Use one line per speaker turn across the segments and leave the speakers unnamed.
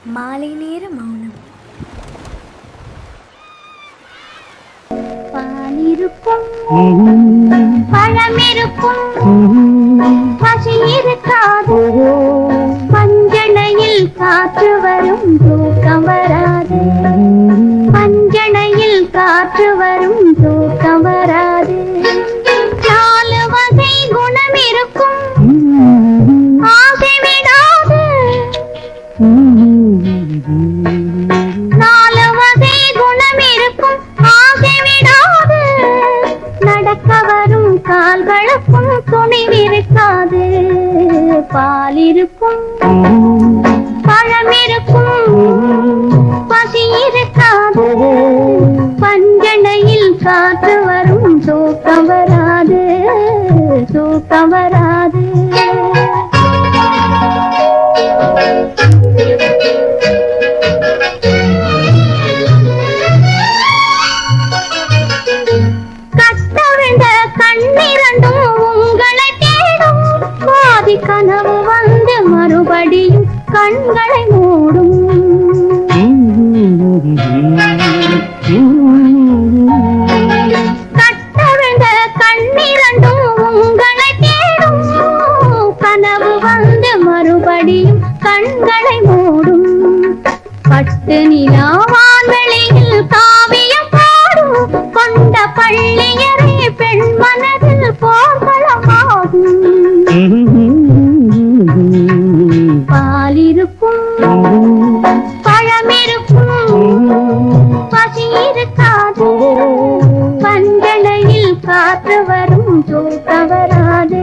மாலை நேர மௌனம்.
பாலிருக்கும் பழமிருக்கும் பசி இருக்காது, பஞ்சணையில் காற்று வரும் தூக்கம் வராது, பஞ்சணையில் காற்று வரும் தூக்கம் வராது. நாலு வகை குணம் இருக்கும் ஆசை விடாது, நாலு வகை குணம் இருக்கும் ஆசை விடாது, நடக்க வரும் கால்களுக்கும் துணிவிருக்காது. பாலிருக்கும் பழமிருக்கும் பசி இருக்காது, பஞ்சணையில் காற்று வரும் தூக்கம் வராது, தூக்கம் வராது. கட்டவிழ்ந்த கண்ணிரண்டும் உங்களை தேடும், பாதி கனவு வந்து மறுபடியும் கண்களை மூடும். கட்டவிழ்ந்த கண்ணிரண்டும் உங்களை தேடும், கனவு வந்து மறுபடியும் கண்களை மூடும். பட்டு நிலா வான்வெளியில் காவியம் பாடும், கொண்ட பள்ளியறை பெண் மனதில் போர்க்களமாகும். பாலிருக்கும் பழமிருக்கும் பசி இருக்காது, பஞ்சணையில் காற்று வரும் தூக்கம் வராது,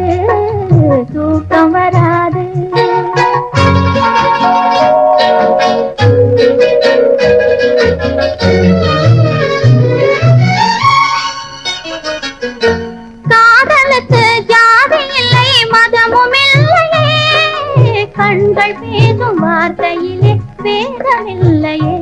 தூக்கம் வராது. காதலுக்கு ஜாதி இல்லை மதமும் இல்லையே, கண்கள் பேசும் வார்த்தையிலே வேதமில்லையே.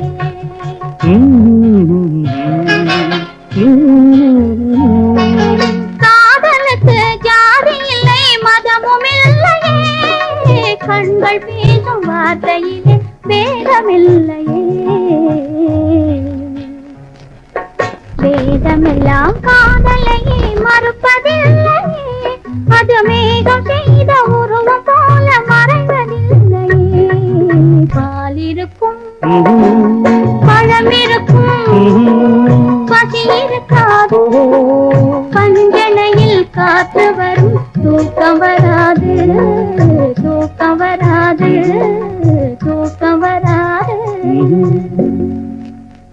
காதலுக்கு ஜாதி இல்லை மதமும் இல்லையே, கண்கள் பேசும் வார்த்தையிலே வேதமில்லையே. வேதமெல்லாம் காதலையே மறுப்பதில்லையே, அது மேகம் செய்த உருவம் போல மறைவதில்லையே. பாலிருக்கும்